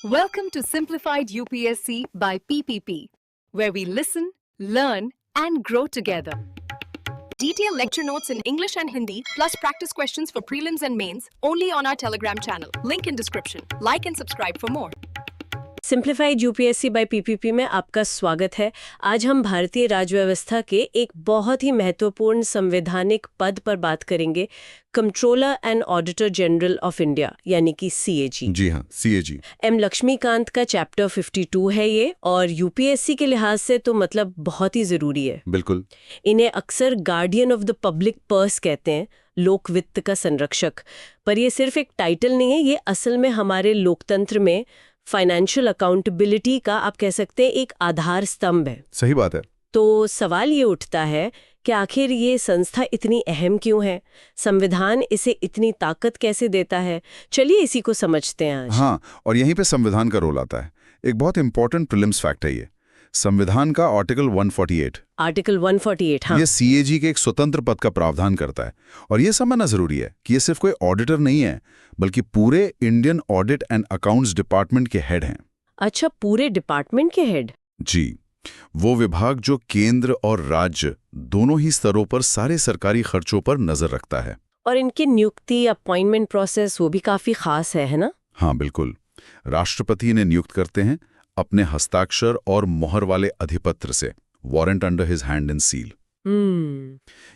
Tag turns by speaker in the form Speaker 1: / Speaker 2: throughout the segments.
Speaker 1: Welcome to Simplified UPSC by PPP, where we listen, learn, and grow together. Detailed lecture notes in English and Hindi, plus practice questions for prelims and mains, only on our Telegram channel. Link in description. Like and subscribe for more.
Speaker 2: Simplified UPSC by PPP में आपका स्वागत है। आज हम भारतीय राज्य व्यवस्था के एक बहुत ही महत्वपूर्ण संवैधानिक पद पर बात करेंगे, controller and auditor general of India यानी कि सीएजी।
Speaker 3: जी हाँ, सीएजी।
Speaker 2: एम लक्ष्मीकांत का चैप्टर 52 है ये, और यूपीएससी के लिहाज से तो मतलब बहुत ही जरूरी है।
Speaker 3: बिल्कुल।
Speaker 2: इन्हें अक्सर guardian of the public purse कहते हैं, लोक वित्त का संरक्षक। पर ये सिर्फ एक टाइटल नहीं है, ये असल में हमारे लोकतंत्र में फाइनेंशियल अकाउंटेबिलिटी का आप कह सकते हैं एक आधार स्तंभ है।
Speaker 3: सही बात है।
Speaker 2: तो सवाल ये उठता है कि आखिर ये संस्था इतनी अहम क्यों है, संविधान इसे इतनी ताकत कैसे देता है। चलिए इसी को समझते हैं आज।
Speaker 3: हाँ, और यहीं पे संविधान का रोल आता है। एक बहुत इंपॉर्टेंट प्रीलिम्स फैक्ट है ये, संविधान का आर्टिकल 148।
Speaker 2: आर्टिकल 148, हाँ।
Speaker 3: ये सीएजी के एक स्वतंत्र पद का प्रावधान करता है, और ये समझना जरूरी है कि ये सिर्फ कोई ऑडिटर नहीं है, बल्कि पूरे Indian audit and accounts department के हेड हैं।
Speaker 2: अच्छा, पूरे डिपार्टमेंट के हेड?
Speaker 3: जी, वो विभाग जो केंद्र और राज्य दोनों ही स्तरों पर सारे सरकारी खर्चों पर नजर रखता है।
Speaker 2: और इनकी नियुक्ति, अपॉइंटमेंट प्रोसेस वो भी काफी खास है ना?
Speaker 3: हाँ बिल्कुल। राष्ट्रपति ने नियुक्त करते हैं अपने हस्ताक्षर और मोहर वाले अधिपत्र से, warrant under his hand and seal.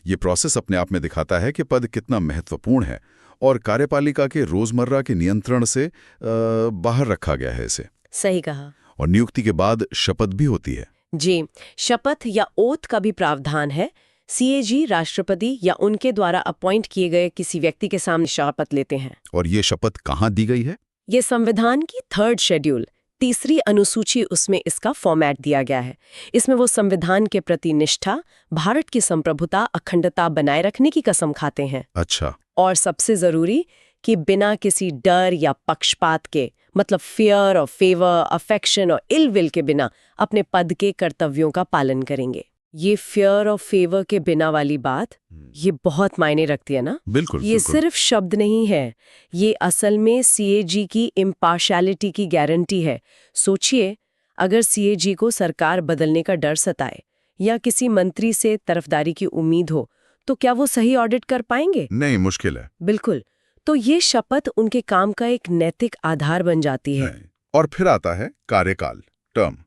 Speaker 3: ये प्रोसेस अपने आप में दिखाता है कि पद कितना महत्वपूर्ण है और कार्यपालिका के रोजमर्रा के नियंत्रण से बाहर रखा गया है इसे।
Speaker 2: सही कहा।
Speaker 3: और नियुक्ति के बाद शपथ भी होती है।
Speaker 2: जी, शपथ या ओथ का भी प्रावधान है। सीएजी राष्ट्रपति या उनके द्वारा अपॉइंट किए गए किसी व्यक्ति के सामने शपथ लेते हैं।
Speaker 3: और ये शपथ कहाँ दी गई है?
Speaker 2: ये संविधान की 3rd शेड्यूल, तीसरी अनुसूची, उसमें इसका फॉर्मेट दिया गया है। इसमें वो संविधान के प्रति निष्ठा, भारत की संप्रभुता, अखंडता बनाए रखने की कसम खाते हैं।
Speaker 3: अच्छा।
Speaker 2: और सबसे जरूरी कि बिना किसी डर या पक्षपात के, मतलब फियर और फेवर, अफेक्शन और इल विल के बिना अपने पद के कर्तव्यों का पालन करेंगे। ये फियर और फेवर के बिना वाली बात, ये बहुत मायने रखती है ना?
Speaker 3: बिल्कुल।
Speaker 2: ये सिर्फ शब्द नहीं है, ये असल में सीएजी की इम्पार्शियलिटी की गारंटी है। सोचिए, अगर सीएजी को सरकार बदलने का डर सताए या किसी मंत्री से तरफदारी की उम्मीद हो, तो क्या वो सही ऑडिट कर पाएंगे?
Speaker 3: नहीं, मुश्किल है।
Speaker 2: बिल्कुल। तो ये शपथ उनके काम का एक नैतिक आधार बन जाती है।
Speaker 3: और फिर आता है कार्यकाल, टर्म।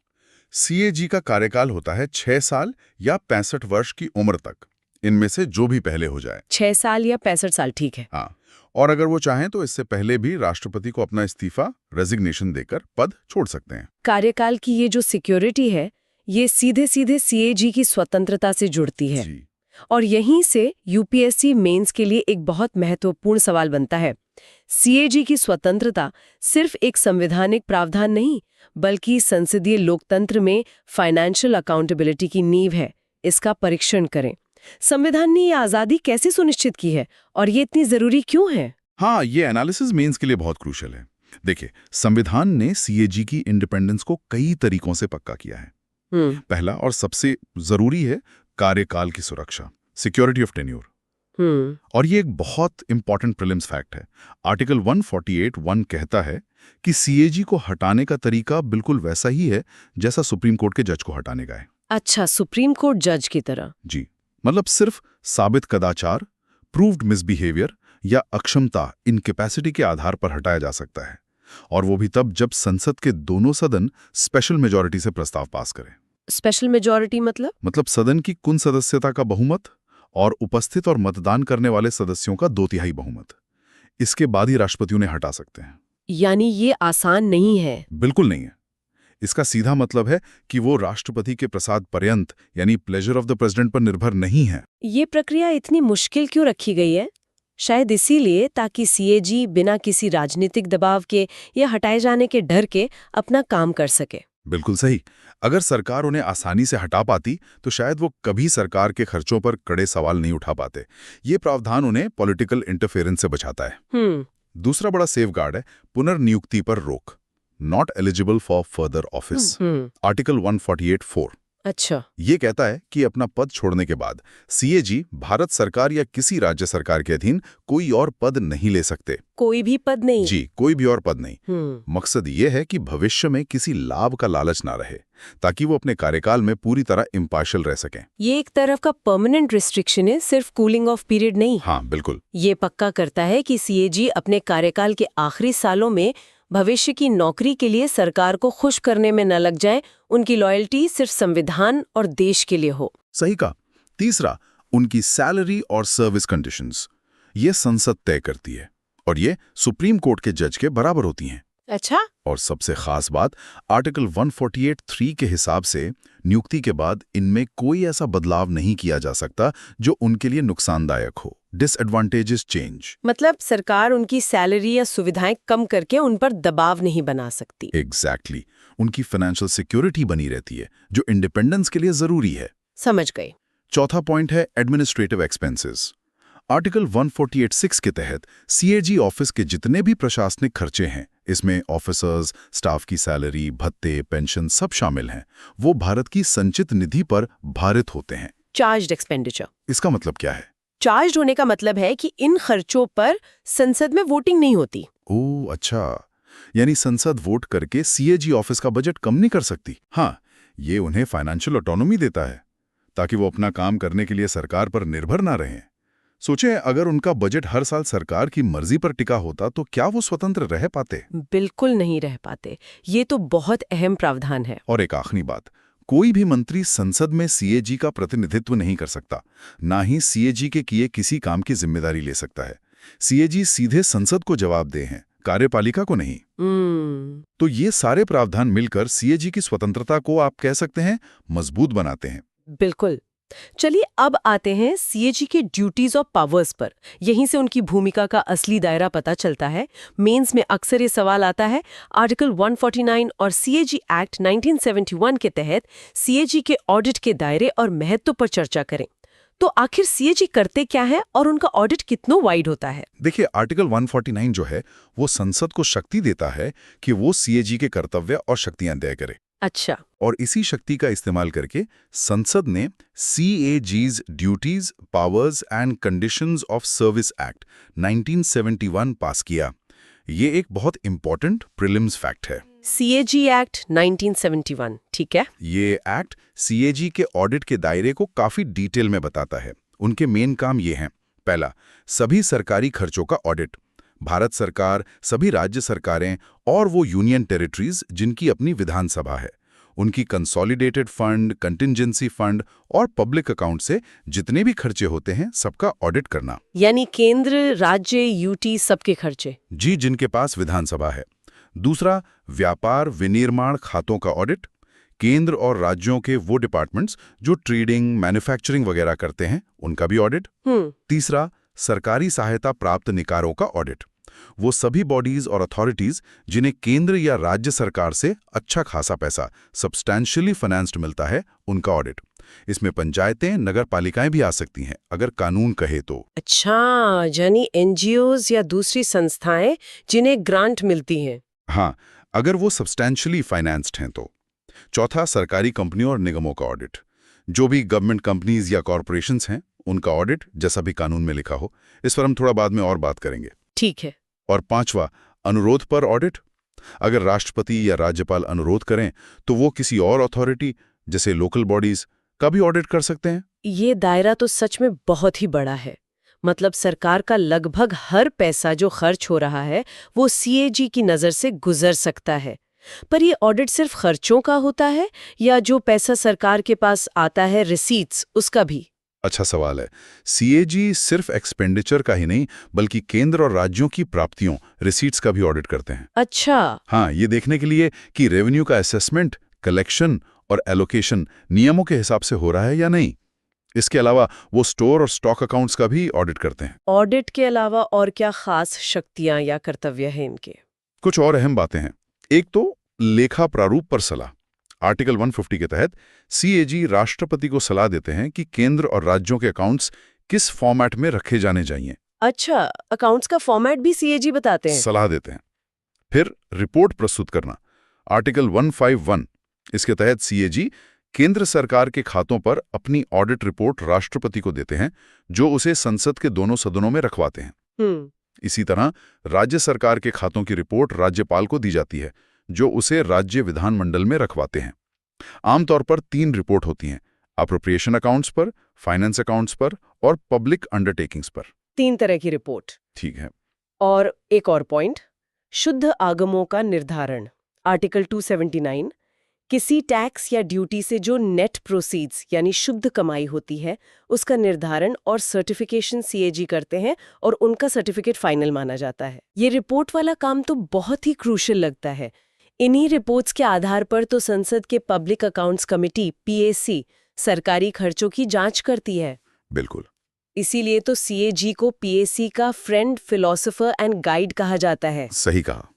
Speaker 3: सीएजी का कार्यकाल होता है 6 साल या 65 वर्ष की उम्र तक, इनमें से जो भी पहले हो जाए।
Speaker 2: 6 साल या 65 साल, ठीक है।
Speaker 3: हाँ, और अगर वो चाहें तो इससे पहले भी राष्ट्रपति को अपना इस्तीफा, रेजिग्नेशन देकर पद छोड़ सकते हैं।
Speaker 2: कार्यकाल की ये जो सिक्योरिटी है, ये सीधे सीधे सीएजी की स्वतंत्रता से जुड़ती है।
Speaker 3: जी।
Speaker 2: और यहीं से यूपीएससी मेंस के लिए एक बहुत महत्वपूर्ण सवाल बनता है। सीएजी की स्वतंत्रता सिर्फ एक संवैधानिक प्रावधान नहीं, बल्कि संसदीय लोकतंत्र में फाइनेंशियल अकाउंटेबिलिटी की नींव है। इसका परीक्षण करें। संविधान ने ये आजादी कैसे सुनिश्चित की है और ये इतनी जरूरी क्यों है?
Speaker 3: हाँ, ये एनालिसिस मेंस के लिए बहुत क्रूशियल है। देखिए, संविधान ने सीएजी की इंडिपेंडेंस को कई तरीकों से पक्का किया है। पहला और सबसे जरूरी है कार्यकाल की सुरक्षा, सिक्योरिटी ऑफ टेन्योर। और ये एक बहुत इंपॉर्टेंट प्रीलिम्स फैक्ट है। आर्टिकल 148(1) कहता है कि सीएजी को हटाने का तरीका बिल्कुल वैसा ही है जैसा सुप्रीम कोर्ट के जज को हटाने का है।
Speaker 2: अच्छा, सुप्रीम कोर्ट जज की तरह?
Speaker 3: जी, मतलब सिर्फ साबित कदाचार, प्रूव्ड मिसबिहेवियर या अक्षमता, इनकैपेसिटी के आधार पर हटाया जा सकता है, और वो भी तब जब संसद के दोनों सदन स्पेशल मेजॉरिटी से प्रस्ताव पास करें।
Speaker 2: स्पेशल मेजॉरिटी मतलब
Speaker 3: सदन की कुल सदस्यता का बहुमत और उपस्थित और मतदान करने वाले सदस्यों का 2/3 बहुमत। इसके बाद ही राष्ट्रपति उन्हें हटा सकते हैं।
Speaker 2: यानी ये आसान नहीं है?
Speaker 3: बिल्कुल नहीं है। इसका सीधा मतलब है कि वो राष्ट्रपति के प्रसाद पर्यंत, यानी प्लेजर ऑफ द प्रेसिडेंट पर निर्भर नहीं है।
Speaker 2: ये प्रक्रिया इतनी मुश्किल क्यों रखी गई है? शायद इसीलिए ताकि सीएजी बिना किसी राजनीतिक दबाव के या हटाए जाने के डर के अपना काम कर सके।
Speaker 3: बिल्कुल सही। अगर सरकार उन्हें आसानी से हटा पाती तो शायद वो कभी सरकार के खर्चों पर कड़े सवाल नहीं उठा पाते। ये प्रावधान उन्हें पॉलिटिकल इंटरफेरेंस से बचाता है। दूसरा बड़ा सेफगार्ड है पुनर्नियुक्ति पर रोक, not eligible for further office. Article 148(4).
Speaker 2: अच्छा,
Speaker 3: ये कहता है कि अपना पद छोड़ने के बाद सीएजी भारत सरकार या किसी राज्य सरकार के अधीन कोई और पद नहीं ले सकते।
Speaker 2: कोई भी पद नहीं?
Speaker 3: जी, कोई भी और पद नहीं।
Speaker 2: हम्म।
Speaker 3: मकसद ये है कि भविष्य में किसी लाभ का लालच ना रहे, ताकि वो अपने कार्यकाल में पूरी तरह इम्पार्शियल रह सकें।
Speaker 2: ये एक तरफ का परमानेंट रिस्ट्रिक्शन है, सिर्फ कूलिंग ऑफ पीरियड नहीं।
Speaker 3: हाँ, बिल्कुल।
Speaker 2: ये पक्का करता है कि सीएजी अपने कार्यकाल के आखिरी सालों में भविष्य की नौकरी के लिए सरकार को खुश करने में न लग जाए, उनकी लॉयल्टी सिर्फ संविधान और देश के लिए हो।
Speaker 3: सही कहा। तीसरा, उनकी सैलरी और सर्विस कंडीशंस। ये संसद तय करती है और ये सुप्रीम कोर्ट के जज के बराबर होती हैं।
Speaker 2: अच्छा।
Speaker 3: और सबसे खास बात, आर्टिकल 148(3) के हिसाब से नियुक्ति के बाद इनमें कोई ऐसा बदलाव नहीं किया जा सकता जो उनके लिए नुकसानदायक हो। Disadvantages change.
Speaker 2: मतलब सरकार उनकी सैलरी या सुविधाएं कम करके उन पर दबाव नहीं बना सकती।
Speaker 3: एग्जैक्टली। उनकी फाइनेंशियल सिक्योरिटी बनी रहती है, जो इंडिपेंडेंस के लिए जरूरी है।
Speaker 2: समझ गई।
Speaker 3: चौथा पॉइंट है एडमिनिस्ट्रेटिव एक्सपेंसेस। आर्टिकल 148(6) के तहत सीएजी ऑफिस के जितने भी प्रशासनिक खर्चे हैं, इसमें ऑफिसर्स, स्टाफ की सैलरी, भत्ते, पेंशन सब शामिल हैं, वो भारत की संचित निधि पर भारित होते हैं।
Speaker 2: Charged expenditure.
Speaker 3: इसका मतलब क्या है?
Speaker 2: चार्ज होने का मतलब है कि इन खर्चों पर संसद में वोटिंग नहीं होती।
Speaker 3: ओह अच्छा, यानी संसद वोट करके सीएजी ऑफिस का बजट कम नहीं कर सकती। हाँ, ये उन्हें फाइनेंशियल ऑटोनॉमी देता है, ताकि वो अपना काम करने के लिए सरकार पर निर्भर ना रहें। सोचें, अगर उनका बजट हर साल सरकार की मर्जी पर टिका होता तो क्या वो स्वतंत्र रह पाते?
Speaker 2: बिल्कुल नहीं रह पाते। ये तो बहुत अहम प्रावधान है।
Speaker 3: और एक आखिरी बात, कोई भी मंत्री संसद में सीएजी का प्रतिनिधित्व नहीं कर सकता, ना ही सीएजी के किए किसी काम की जिम्मेदारी ले सकता है। सीएजी सीधे संसद को जवाबदेह हैं, कार्यपालिका को नहीं। तो ये सारे प्रावधान मिलकर सीएजी की स्वतंत्रता को आप कह सकते हैं मजबूत बनाते हैं।
Speaker 2: बिल्कुल। चलिए अब आते हैं सीएजी के ड्यूटीज और पावर्स पर। यहीं से उनकी भूमिका का असली दायरा पता चलता है। मेंस में अक्सर ये सवाल आता है, आर्टिकल 149 और सीएजी एक्ट 1971 के तहत सीएजी के ऑडिट के दायरे और महत्व पर चर्चा करें। तो आखिर सीएजी करते क्या है और उनका ऑडिट कितना वाइड होता है?
Speaker 3: देखिए, आर्टिकल 149 जो है वो संसद को शक्ति देता है कि वो सीएजी के कर्तव्य और शक्तियां तय करे।
Speaker 2: अच्छा।
Speaker 3: और इसी शक्ति का इस्तेमाल करके संसद ने CAG's duties, powers and conditions of service act 1971 पास किया। ये एक बहुत इंपॉर्टेंट प्रीलिम्स फैक्ट है।
Speaker 2: सीएजी एक्ट 1971, ठीक है।
Speaker 3: ये एक्ट सीएजी के ऑडिट के दायरे को काफी डिटेल में बताता है। उनके मेन काम ये हैं। पहला, सभी सरकारी खर्चों का ऑडिट। भारत सरकार, सभी राज्य सरकारें और वो यूनियन टेरिटरीज जिनकी अपनी विधानसभा है, उनकी कंसोलिडेटेड फंड, कंटिंजेंसी फंड और पब्लिक अकाउंट से जितने भी खर्चे होते हैं सबका ऑडिट करना।
Speaker 2: यानी केंद्र, राज्य, यूटी सबके खर्चे।
Speaker 3: जी, जिनके पास विधानसभा है। दूसरा, व्यापार विनिर्माण खातों का ऑडिट। केंद्र और राज्यों के वो डिपार्टमेंट्स जो ट्रेडिंग, मैन्युफैक्चरिंग वगैरह करते हैं, उनका भी ऑडिट। तीसरा, सरकारी सहायता प्राप्त निकायों का ऑडिट। वो सभी बॉडीज और अथॉरिटीज जिन्हें केंद्र या राज्य सरकार से अच्छा खासा पैसा सब्सटैंशियली फाइनेंस्ड मिलता है, उनका ऑडिट। इसमें पंचायतें, नगर पालिकाएं भी आ सकती हैं अगर कानून कहे तो।
Speaker 2: अच्छा, यानी एनजीओज या दूसरी संस्थाएं जिन्हें ग्रांट मिलती हैं।
Speaker 3: हाँ, अगर वो सब्सटैंशियली फाइनेंस्ड हैं तो। चौथा, सरकारी कंपनियों और निगमों का ऑडिट। जो भी गवर्नमेंट कंपनीज या कॉरपोरेशंस हैं, उनका ऑडिट, जैसा भी कानून में लिखा हो। इस पर हम थोड़ा बाद में और बात करेंगे।
Speaker 2: ठीक है।
Speaker 3: और पांचवा, अनुरोध पर ऑडिट। अगर राष्ट्रपति या राज्यपाल अनुरोध करें तो वो किसी और अथॉरिटी जैसे लोकल बॉडीज का भी ऑडिट कर सकते हैं।
Speaker 2: ये दायरा तो सच में बहुत ही बड़ा है। मतलब सरकार का लगभग हर पैसा जो खर्च हो रहा है वो सीएजी की नज़र से गुजर सकता है। पर ये ऑडिट सिर्फ खर्चों का होता है या जो पैसा सरकार के पास आता है, रिसीट्स, उसका भी?
Speaker 3: अच्छा सवाल है। सीएजी सिर्फ एक्सपेंडिचर का ही नहीं बल्कि केंद्र और राज्यों की प्राप्तियों, रिसीट्स का भी ऑडिट करते हैं।
Speaker 2: अच्छा।
Speaker 3: हाँ, ये देखने के लिए कि रेवेन्यू का असेसमेंट, कलेक्शन और एलोकेशन नियमों के हिसाब से हो रहा है या नहीं। इसके अलावा वो स्टोर और स्टॉक अकाउंट्स का भी ऑडिट करते हैं।
Speaker 2: ऑडिट के अलावा और क्या खास शक्तियां या कर्तव्य हैं इनके?
Speaker 3: कुछ और अहम बातें हैं। एक तो लेखा प्रारूप पर सलाह। आर्टिकल 150 के तहत सीएजी राष्ट्रपति को सलाह देते हैं कि केंद्र और राज्यों के अकाउंट्स किस फॉर्मेट में रखे जाने चाहिए।
Speaker 2: अच्छा, अकाउंट्स का फॉर्मेट भी सीएजी बताते हैं?
Speaker 3: सलाह देते हैं। फिर रिपोर्ट प्रस्तुत करना। आर्टिकल 151, इसके तहत सीएजी केंद्र सरकार के खातों पर अपनी ऑडिट रिपोर्ट राष्ट्रपति को देते हैं, जो उसे संसद के दोनों सदनों में रखवाते हैं। इसी तरह राज्य सरकार के खातों की रिपोर्ट राज्यपाल को दी जाती है, जो उसे राज्य विधानमंडल में रखवाते हैं। आमतौर पर 3 रिपोर्ट होती हैं: अप्रोप्रिएशन अकाउंट्स पर, फाइनेंस अकाउंट्स पर और पब्लिक अंडरटेकिंग्स पर।
Speaker 2: 3 तरह की रिपोर्ट।
Speaker 3: ठीक है।
Speaker 2: और एक और पॉइंट, शुद्ध आगमों का निर्धारण। आर्टिकल 279, किसी टैक्स या ड्यूटी से जो नेट प्रोसीड्स यानी शुद्ध कमाई होती है, उसका निर्धारण और सर्टिफिकेशन सीएजी करते हैं और उनका सर्टिफिकेट फाइनल माना जाता है। ये रिपोर्ट वाला काम तो बहुत ही क्रूशियल लगता है। इन्हीं रिपोर्ट्स के आधार पर तो संसद के पब्लिक अकाउंट्स कमेटी पीएसी सरकारी खर्चों की जांच करती है।
Speaker 3: बिल्कुल।
Speaker 2: इसीलिए तो सीएजी को पीएसी का फ्रेंड, फिलोसोफर एंड गाइड कहा जाता है।
Speaker 3: सही कहा।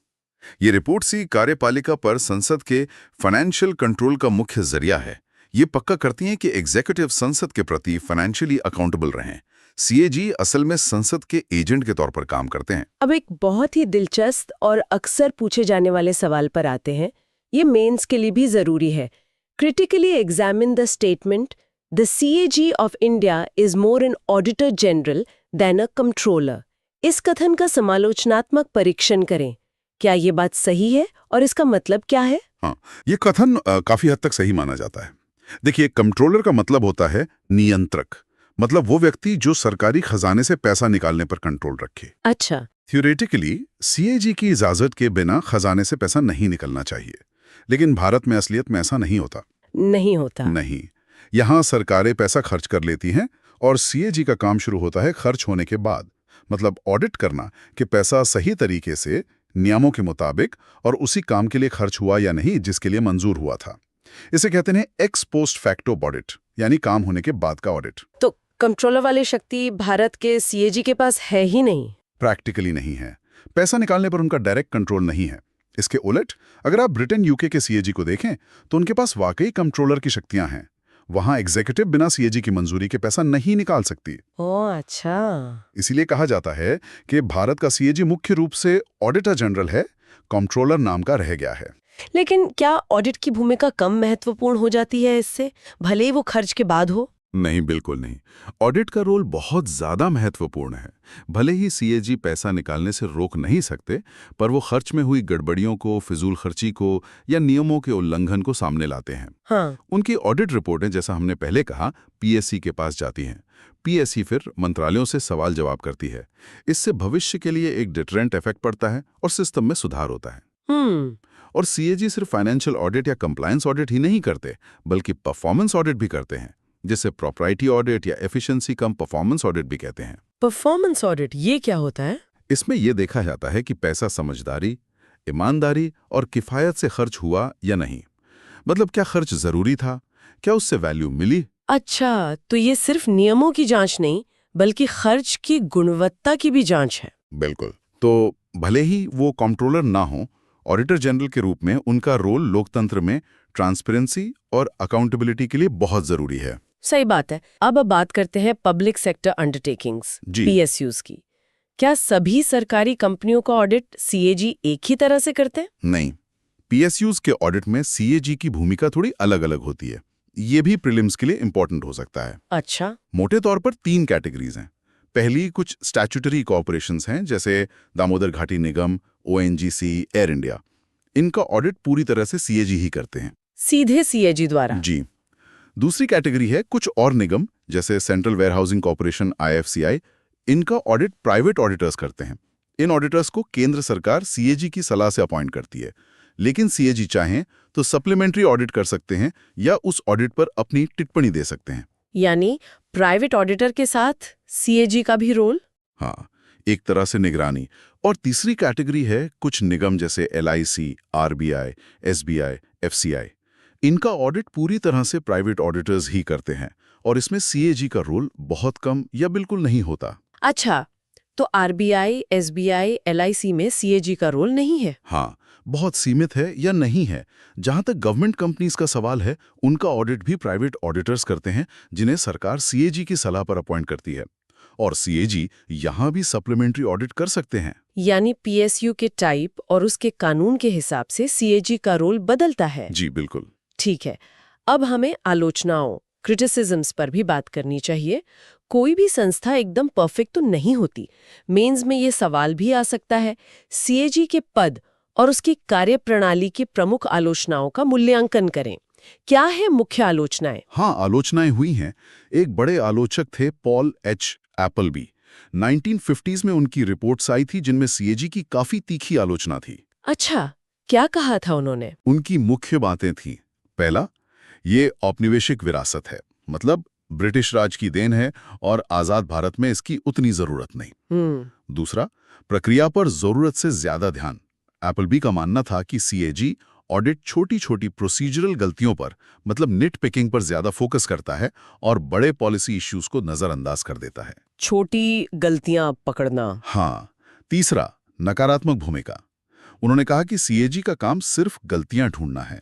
Speaker 3: ये रिपोर्ट सी कार्यपालिका पर संसद के फाइनेंशियल कंट्रोल का मुख्य जरिया है। ये पक्का करती हैं कि एग्जीक्यूटिव संसद के प्रति फाइनेंशियली अकाउंटेबल रहें। सीएजी असल में संसद के एजेंट के तौर पर काम करते हैं।
Speaker 2: अब एक बहुत ही दिलचस्प और अक्सर पूछे जाने वाले सवाल पर आते हैं। ये मेंस के लिए भी जरूरी है। Critically examine the statement, the CAG of India is more an auditor general than a controller. इस कथन का समालोचनात्मक परीक्षण करें। क्या ये बात सही है और इसका मतलब क्या है?
Speaker 3: हाँ, ये कथन काफी हद तक सही माना जाता है। देखिए, कंट्रोलर का मतलब होता है नियंत्रक, मतलब वो व्यक्ति जो सरकारी खजाने से पैसा निकालने पर कंट्रोल रखे।
Speaker 2: अच्छा।
Speaker 3: थ्योरेटिकली सीएजी की इजाजत के बिना खजाने से पैसा नहीं निकलना चाहिए, लेकिन भारत में असलियत में ऐसा नहीं होता। नहीं। यहाँ सरकारें पैसा खर्च कर लेती हैं और सीएजी का काम शुरू होता है खर्च होने के बाद, मतलब ऑडिट करना कि पैसा सही तरीके से, नियमों के मुताबिक और उसी काम के लिए खर्च हुआ या नहीं जिसके लिए मंजूर हुआ था। इसे कहते हैं एक्स पोस्ट फैक्टो ऑडिट, यानी काम होने के बाद का ऑडिट।
Speaker 2: तो कंट्रोलर वाली शक्ति भारत के सीएजी के पास है ही नहीं।
Speaker 3: प्रैक्टिकली नहीं है। पैसा निकालने पर उनका डायरेक्ट कंट्रोल नहीं है। इसके उलट अगर आप ब्रिटेन यूके के सीएजी को देखें तो उनके पास वाकई कंट्रोलर की शक्तियां हैं। वहां एग्जीक्यूटिव बिना सीएजी की मंजूरी के पैसा नहीं निकाल सकती।
Speaker 2: ओह अच्छा।
Speaker 3: इसीलिए कहा जाता है कि भारत का सीएजी मुख्य रूप से ऑडिटर जनरल है, कंट्रोलर नाम का रह गया है।
Speaker 2: लेकिन क्या ऑडिट की भूमिका कम महत्वपूर्ण हो जाती है इससे, भले ही वो खर्च के बाद हो?
Speaker 3: नहीं, बिल्कुल नहीं। ऑडिट का रोल बहुत ज्यादा महत्वपूर्ण है। भले ही सीएजी पैसा निकालने से रोक नहीं सकते, पर वो खर्च में हुई गड़बड़ियों को, फिजूल खर्ची को या नियमों के उल्लंघन को सामने लाते हैं।
Speaker 2: हाँ।
Speaker 3: उनकी ऑडिट रिपोर्टें, जैसा हमने पहले कहा, पीएससी के पास जाती हैं। पीएससी फिर मंत्रालयों से सवाल जवाब करती है। इससे भविष्य के लिए एक डिटरेंट इफेक्ट पड़ता है और सिस्टम में सुधार होता है। और सीएजी सिर्फ फाइनेंशियल ऑडिट या कंप्लायंस ऑडिट ही नहीं करते, बल्कि परफॉर्मेंस ऑडिट भी करते हैं, जिसे प्रॉपर्टी ऑडिट या एफिशिएंसी कम परफॉर्मेंस ऑडिट भी कहते हैं।
Speaker 2: परफॉर्मेंस ऑडिट ये क्या होता है?
Speaker 3: इसमें यह देखा जाता है कि पैसा समझदारी, ईमानदारी और किफायत से खर्च हुआ या नहीं। मतलब क्या खर्च जरूरी था, क्या उससे वैल्यू मिली।
Speaker 2: अच्छा, तो ये सिर्फ नियमों की जांच नहीं, बल्कि खर्च की गुणवत्ता की भी जांच है।
Speaker 3: बिल्कुल। तो भले ही वो कंट्रोलर ना हो, ऑडिटर जनरल के रूप में उनका रोल लोकतंत्र में ट्रांसपेरेंसी और अकाउंटेबिलिटी के लिए बहुत जरूरी है।
Speaker 2: सही बात है। अब बात करते हैं पब्लिक सेक्टर अंडरटेकिंग्स, पीएसयूज की। क्या सभी सरकारी कंपनियों का ऑडिट सीएजी एक ही तरह से करते हैं?
Speaker 3: नहीं, पीएसयूज के ऑडिट में सीएजी की भूमिका थोड़ी अलग-अलग होती है। ये भी प्रीलिम्स के लिए इंपॉर्टेंट हो सकता है।
Speaker 2: अच्छा।
Speaker 3: मोटे तौर पर 3 कैटेगरीज हैं। पहली कुछ स्टैट्यूटरी कॉर्पोरेशंस हैं, जैसे दामोदर घाटी निगम, ओएनजीसी, एयर इंडिया। इनका ऑडिट पूरी तरह से सीएजी ही करते हैं,
Speaker 2: सीधे सीएजी द्वारा।
Speaker 3: जी। दूसरी कैटेगरी है कुछ और निगम, जैसे सेंट्रल वेयरहाउसिंग कॉर्पोरेशन आईएफसीआई। इनका ऑडिट प्राइवेट ऑडिटर्स करते हैं। इन ऑडिटर्स को केंद्र सरकार सीएजी की सलाह से अपॉइंट करती है, लेकिन सीएजी चाहें तो सप्लीमेंट्री ऑडिट कर सकते हैं या उस ऑडिट पर अपनी टिप्पणी दे सकते हैं।
Speaker 2: यानी प्राइवेट ऑडिटर के साथ सीएजी का भी रोल?
Speaker 3: हाँ, एक तरह से निगरानी। और तीसरी कैटेगरी है कुछ निगम, जैसे एलआईसी, आरबीआई, एसबीआई, एफसीआई। इनका ऑडिट पूरी तरह से प्राइवेट ऑडिटर्स ही करते हैं और इसमें सीएजी का रोल बहुत कम या बिल्कुल नहीं होता।
Speaker 2: अच्छा, तो आरबीआई, एसबीआई, एलआईसी में सीएजी का रोल नहीं है?
Speaker 3: हाँ, बहुत सीमित है या नहीं है। जहां तक गवर्नमेंट कंपनीज का सवाल है, उनका ऑडिट भी प्राइवेट ऑडिटर्स करते हैं, जिन्हें सरकार सीएजी की सलाह पर अपॉइंट करती है। और सीएजी यहां भी सप्लीमेंट्री ऑडिट कर सकते हैं।
Speaker 2: यानी पीएसयू के टाइप और उसके कानून के हिसाब से सीएजी का रोल बदलता है।
Speaker 3: जी बिल्कुल।
Speaker 2: ठीक है। अब हमें आलोचनाओं, क्रिटिसिज्म्स पर भी बात करनी चाहिए। कोई भी संस्था एकदम परफेक्ट तो नहीं होती। मेंस में ये सवाल भी आ सकता है, सीएजी के पद और उसकी कार्यप्रणाली की प्रमुख आलोचनाओं का मूल्यांकन करें। क्या है मुख्य आलोचनाएं?
Speaker 3: हाँ, आलोचनाएं हुई हैं। एक बड़े आलोचक थे पॉल एच एप्पलबी। 1950s में उनकी रिपोर्ट्स आई थी जिनमें सीएजी की काफी तीखी आलोचना थी।
Speaker 2: अच्छा, क्या कहा था उन्होंने?
Speaker 3: उनकी मुख्य बातें थीं। पहला, ये औपनिवेशिक विरासत है, मतलब ब्रिटिश राज की देन है और आजाद भारत में इसकी उतनी जरूरत नहीं। दूसरा, प्रक्रिया पर जरूरत से ज्यादा ध्यान। एप्पलबी का मानना था कि सीएजी ऑडिट छोटी छोटी प्रोसीजरल गलतियों पर, मतलब निट पिकिंग पर ज्यादा फोकस करता है और बड़े पॉलिसी इश्यूज को नजरअंदाज कर देता है।
Speaker 2: छोटी गलतियां पकड़ना।
Speaker 3: हाँ। तीसरा, नकारात्मक भूमिका। उन्होंने कहा कि सीएजी का काम सिर्फ गलतियां ढूंढना है।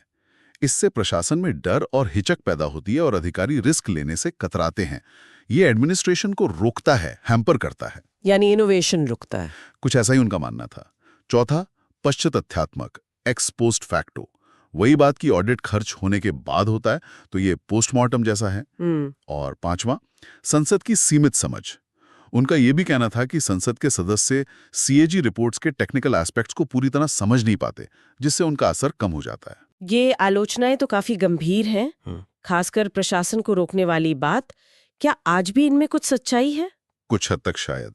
Speaker 3: इससे प्रशासन में डर और हिचक पैदा होती है और अधिकारी रिस्क लेने से कतराते हैं। ये एडमिनिस्ट्रेशन को रोकता है, हैम्पर करता है।
Speaker 2: यानी इनोवेशन रुकता है।
Speaker 3: कुछ ऐसा ही उनका मानना था। चौथा, पश्चातथ्यात्मक, एक्स पोस्ट फैक्टो। वही बात की ऑडिट खर्च होने के बाद होता है, तो ये पोस्टमार्टम जैसा है। और पांचवा, संसद की सीमित समझ। उनका यह भी कहना था कि संसद के सदस्य सीएजी रिपोर्ट्स के टेक्निकल एस्पेक्ट्स को पूरी तरह समझ नहीं पाते, जिससे उनका असर कम हो जाता है।
Speaker 2: ये आलोचनाएं तो काफी गंभीर हैं, खासकर प्रशासन को रोकने वाली बात। क्या आज भी इनमें कुछ सच्चाई है?
Speaker 3: कुछ हद तक शायद।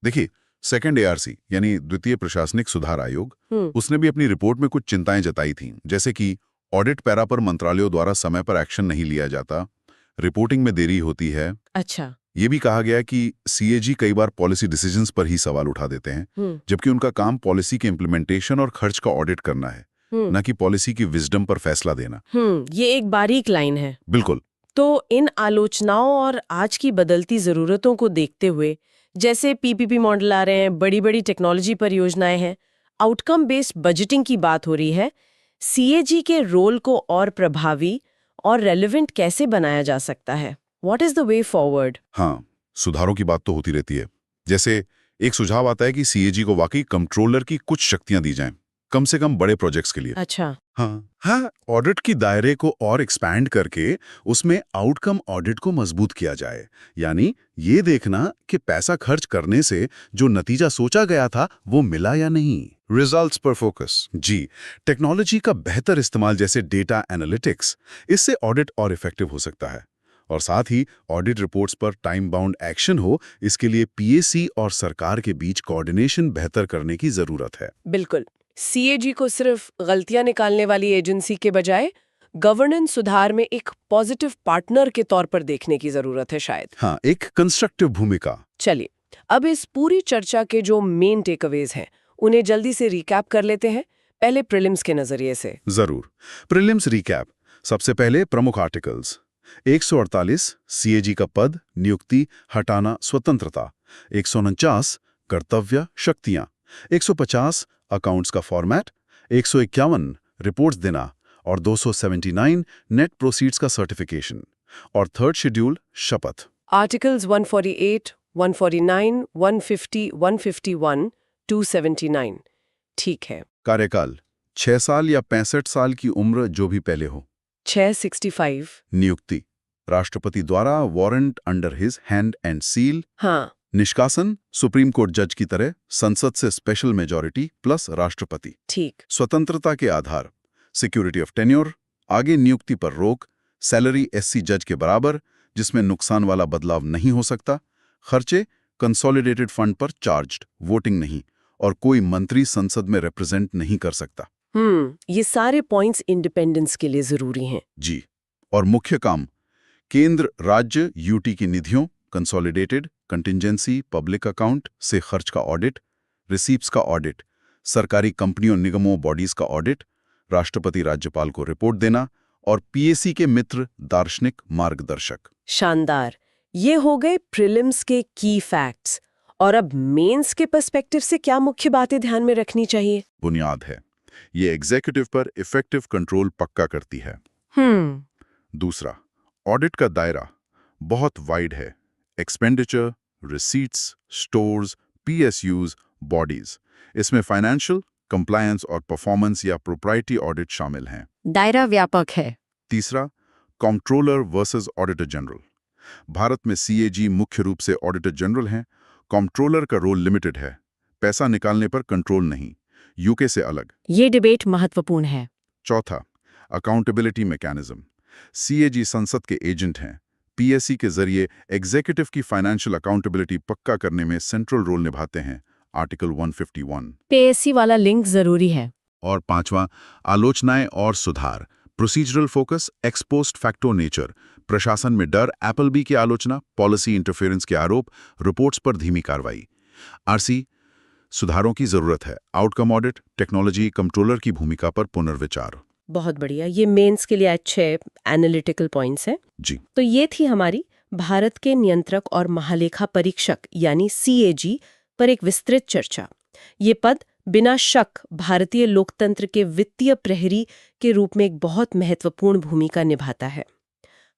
Speaker 3: देखिए, सेकंड एआरसी यानी द्वितीय प्रशासनिक सुधार आयोग, उसने भी अपनी रिपोर्ट में कुछ चिंताएं जताई थीं, जैसे कि ऑडिट पैरा पर मंत्रालयों द्वारा समय पर एक्शन नहीं लिया जाता, रिपोर्टिंग में देरी होती है।
Speaker 2: अच्छा।
Speaker 3: ये भी कहा गया कि सीएजी कई बार पॉलिसी डिसीजंस पर ही सवाल उठा देते हैं, जबकि उनका काम पॉलिसी के इम्प्लीमेंटेशन और खर्च का ऑडिट करना है, न कि पॉलिसी की विजडम पर फैसला देना।
Speaker 2: ये एक बारीक लाइन है।
Speaker 3: बिल्कुल।
Speaker 2: तो इन आलोचनाओं और आज की बदलती जरूरतों को देखते हुए, जैसे पीपीपी मॉडल आ रहे हैं, बड़ी बड़ी टेक्नोलॉजी परियोजनाएं हैं, आउटकम बेस्ड बजटिंग की बात हो रही है, सीएजी के रोल को और प्रभावी और रेलेवेंट कैसे बनाया जा सकता है? What is the way forward?
Speaker 3: हाँ, सुधारों की बात तो होती रहती है। जैसे एक सुझाव आता है कि सीएजी को वाकई कंट्रोलर की कुछ शक्तियां दी जाएं, कम से कम बड़े प्रोजेक्ट्स के लिए।
Speaker 2: अच्छा।
Speaker 3: हाँ, ऑडिट की दायरे को और एक्सपैंड करके उसमें आउटकम ऑडिट को मजबूत किया जाए। यानी ये देखना कि पैसा खर्च करने से जो नतीजा सोचा गया था वो मिला या नहीं। रिजल्ट्स पर फोकस। जी, टेक्नोलॉजी का बेहतर इस्तेमाल जैसे डेटा एनालिटिक्स, इससे ऑडिट और इफेक्टिव हो सकता है। और साथ ही ऑडिट रिपोर्ट्स पर टाइम बाउंड एक्शन हो, इसके लिए पीएसी और सरकार के बीच कोऑर्डिनेशन बेहतर करने की जरूरत है।
Speaker 2: बिल्कुल। सीएजी को सिर्फ गलतियां निकालने वाली एजेंसी के बजाय गवर्नेंस सुधार में एक पॉजिटिव पार्टनर के तौर पर देखने की जरूरत है शायद।
Speaker 3: हाँ, एक कंस्ट्रक्टिव भूमिका।
Speaker 2: चलिए, अब इस पूरी चर्चा के जो मेन टेकअवेज हैं, उन्हें जल्दी से रिकैप कर लेते हैं, पहले प्रीलिम्स के नजरिए से।
Speaker 3: जरूर। Prelims recap. सबसे पहले प्रमुख आर्टिकल्स। 148 सीएजी का पद, नियुक्ति, हटाना, स्वतंत्रता। 149 कर्तव्य, शक्तियां। 150 अकाउंट्स का फॉर्मेट। 151 रिपोर्ट्स देना और 279 नेट प्रोसीड्स का सर्टिफिकेशन। और थर्ड शेड्यूल शपथ।
Speaker 2: आर्टिकल्स 148, 149, 150, 151, 279। ठीक है।
Speaker 3: कार्यकाल 6 साल या 65 साल की उम्र, जो भी पहले हो।
Speaker 2: 665।
Speaker 3: नियुक्ति राष्ट्रपति द्वारा, warrant under his hand and seal.
Speaker 2: हाँ।
Speaker 3: निष्कासन सुप्रीम कोर्ट जज की तरह, संसद से स्पेशल मेजॉरिटी प्लस राष्ट्रपति।
Speaker 2: ठीक।
Speaker 3: स्वतंत्रता के आधार, सिक्योरिटी ऑफ टेन्योर, आगे नियुक्ति पर रोक, सैलरी एससी जज के बराबर जिसमें नुकसान वाला बदलाव नहीं हो सकता, खर्चे कंसोलिडेटेड फंड पर चार्ज्ड, वोटिंग नहीं, और कोई मंत्री संसद में रिप्रेजेंट नहीं कर सकता।
Speaker 2: ये सारे पॉइंट्स इंडिपेंडेंस के लिए जरूरी हैं।
Speaker 3: जी। और मुख्य काम, केंद्र राज्य यूटी की निधियों, कंसोलिडेटेड, कंटिंजेंसी, पब्लिक अकाउंट से खर्च का ऑडिट, रिसीप्ट्स का ऑडिट, सरकारी कंपनियों, निगमों, बॉडीज का ऑडिट, राष्ट्रपति राज्यपाल को रिपोर्ट देना, और पीएसी के मित्र, दार्शनिक, मार्गदर्शक।
Speaker 2: शानदार। ये हो गए प्रीलिम्स के की फैक्ट्स। और अब मेंस के पर्सपेक्टिव से क्या मुख्य बातें ध्यान में रखनी चाहिए?
Speaker 3: बुनियाद है, ये एग्जीक्यूटिव पर इफेक्टिव कंट्रोल पक्का करती है। दूसरा, ऑडिट का दायरा बहुत वाइड है। Expenditure, receipts, stores, PSUs, bodies, इसमें फाइनेंशियल, कंप्लायंस और परफॉर्मेंस या प्रोप्राइटी ऑडिट शामिल हैं।
Speaker 2: दायरा व्यापक है।
Speaker 3: तीसरा, controller versus auditor general. Bharat में सीएजी मुख्य रूप से ऑडिटर जनरल हैं। कंट्रोलर का रोल लिमिटेड है, पैसा निकालने पर कंट्रोल नहीं, यूके से अलग।
Speaker 2: ये डिबेट महत्वपूर्ण है।
Speaker 3: चौथा, अकाउंटेबिलिटी मैकेनिज्म। सीएजी संसद के एजेंट हैं। पीएससी के जरिए एग्जीक्यूटिव की फाइनेंशियल अकाउंटेबिलिटी पक्का करने में सेंट्रल रोल निभाते हैं, आर्टिकल 151।
Speaker 2: पीएससी वाला लिंक जरूरी है।
Speaker 3: और पांचवा, आलोचनाएं और सुधार। Procedural focus, x post facto nature. प्रशासन में डर, एप्पलबी की आलोचना, पॉलिसी इंटरफेरेंस के आरोप, रिपोर्ट्स पर धीमी कार्रवाई। आरसी, सुधारों की जरूरत है। आउटकम ऑडिट, टेक्नोलॉजी, कंट्रोलर की भूमिका पर पुनर्विचार।
Speaker 2: बहुत बढ़िया, ये मेंस के लिए अच्छे एनालिटिकल पॉइंट्स हैं।
Speaker 3: जी,
Speaker 2: तो ये थी हमारी भारत के नियंत्रक और महालेखा परीक्षक यानी सीएजी पर एक विस्तृत चर्चा। ये पद बिना शक भारतीय लोकतंत्र के वित्तीय प्रहरी के रूप में एक बहुत महत्वपूर्ण भूमिका निभाता है।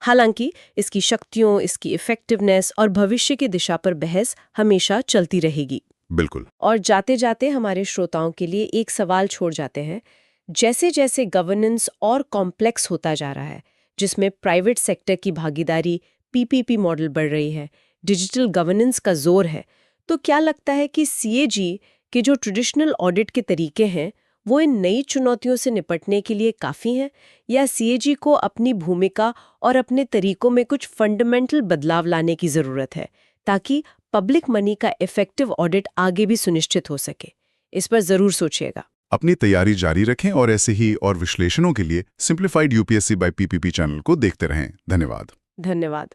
Speaker 2: हालांकि इसकी शक्तियों, इसकी इफेक्टिवनेस और भविष्य की दिशा पर बहस हमेशा चलती रहेगी।
Speaker 3: बिल्कुल।
Speaker 2: और जाते जाते हमारे श्रोताओं के लिए एक सवाल छोड़ जाते हैं। जैसे जैसे गवर्नेंस और कॉम्प्लेक्स होता जा रहा है, जिसमें प्राइवेट सेक्टर की भागीदारी, पीपीपी मॉडल बढ़ रही है, डिजिटल गवर्नेंस का जोर है, तो क्या लगता है कि सीएजी के जो ट्रेडिशनल ऑडिट के तरीके हैं वो इन नई चुनौतियों से निपटने के लिए काफ़ी हैं, या सीएजी को अपनी भूमिका और अपने तरीकों में कुछ फंडामेंटल बदलाव लाने की ज़रूरत है ताकि पब्लिक मनी का इफेक्टिव ऑडिट आगे भी सुनिश्चित हो सके? इस पर ज़रूर सोचिएगा।
Speaker 3: अपनी तैयारी जारी रखें और ऐसे ही और विश्लेषणों के लिए simplified UPSC by PPP channel को देखते रहें। धन्यवाद।
Speaker 2: धन्यवाद।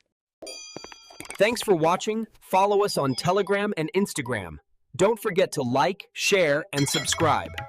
Speaker 4: Thanks for watching. Follow us on Telegram and Instagram. Don't forget to like, share, and subscribe.